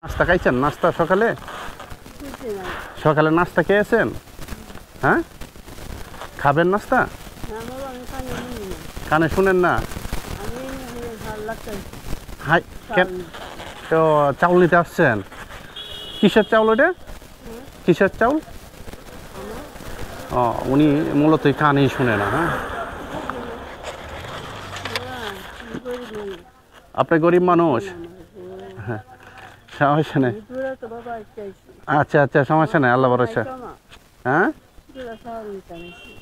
নাস্তা খাইছেন? নাস্তা সকালে সকালে নাস্তা খেয়েছেন? হ্যাঁ, খাবেন নাস্তা? কানে শুনেন না? হাই, তো চাউল নিতে আসছেন? কিসের চাউল ওটা? কিসের চাউল? ও, উনি মূলত কানেই শুনে না। হ্যাঁ, আপনি গরিব মানুষ? হ্যাঁ, সমস্যা নেই। আচ্ছা আচ্ছা, সমস্যা নেই, আল্লাহ ভরসা। হ্যাঁ,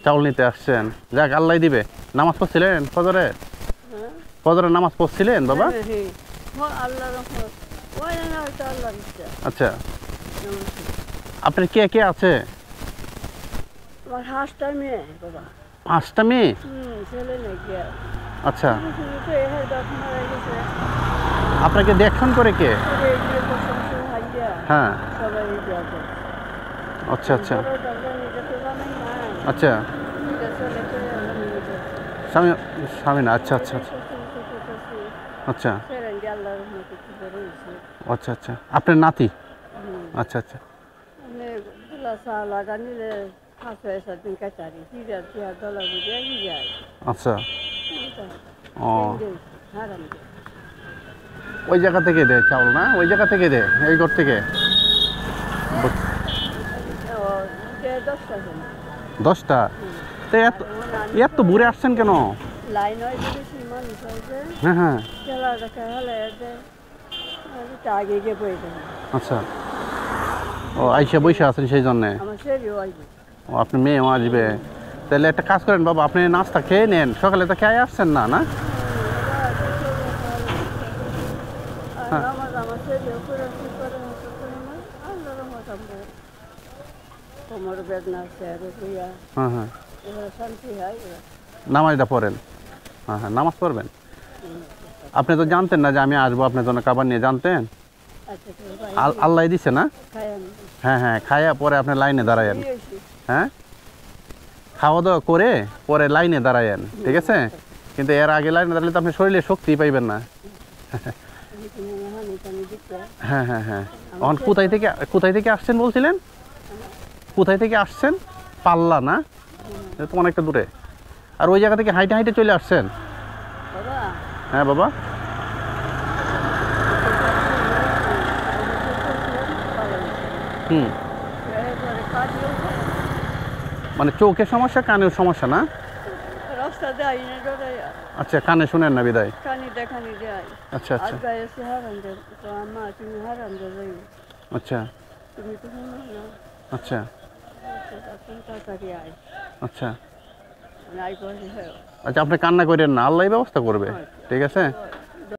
চাউল নিতে আসছেন, যাক আল্লাহ দিবে। নামাজ পড়ছিলেন ফজরে? ফজরে নামাজ পড়ছিলেন বাবা? আচ্ছা, আপনার কে কে আছে? 5টা মেয়ে। 5টা মেয়ে? আচ্ছা, আপনাকে দেখশন করে কে? হ্যাঁ, আচ্ছা আচ্ছা আচ্ছা, স্বামী স্বামী না, আচ্ছা আচ্ছা আচ্ছা আচ্ছা আচ্ছা আচ্ছা, আপনার নাতি? আচ্ছা আচ্ছা, আচ্ছা। ও, ওই জায়গা থেকে দে চাউল না? ওই জায়গা থেকে দে, এই ঘর থেকে? 10টা? তো এত দূরে আসছেন কেন? হ্যাঁ হ্যাঁ, আচ্ছা। ও, আইসা বৈশা আছেন সেই জন্যে? ও, আপনার মেয়েও আসবে? তাহলে একটা কাজ করেন বাবা, আপনি নাস্তা খেয়ে নেন, সকালে তো খেয়ে আসছেন না? না, হ্যাঁ হ্যাঁ হ্যাঁ, নামাজটা পড়েন। হ্যাঁ হ্যাঁ, নামাজ পড়বেন। আপনি তো জানতেন না যে আমি আসবো আপনার জন্য খাবার নিয়ে, জানতেন? আল্লাহ দিছে না? হ্যাঁ হ্যাঁ, খাইয়া পরে আপনি লাইনে দাঁড়ায়েন। হ্যাঁ, খাওয়া দাওয়া করে পরে লাইনে দাঁড়ায়েন, ঠিক আছে? কিন্তু এর আগে লাইনে দাঁড়ালে তো আপনি শরীরে শক্তি পাইবেন না। হ্যাঁ হ্যাঁ হ্যাঁ, এখন কোথায় থেকে আসছেন বলছিলেন? কোথায় থেকে আসছেন? পাল্লা না? তো অনেকটা দূরে। আর ওই জায়গা থেকে হাইটে হাইটে চলে আসছেন? হ্যাঁ বাবা, হুম, মানে চোখের সমস্যা, কানের সমস্যা না? আচ্ছা, কানে শুনেন না বিদায়? আচ্ছা আচ্ছা আচ্ছা আচ্ছা আচ্ছা আচ্ছা, আপনি কান্না করেন না, আল্লাহ ব্যবস্থা করবে, ঠিক আছে?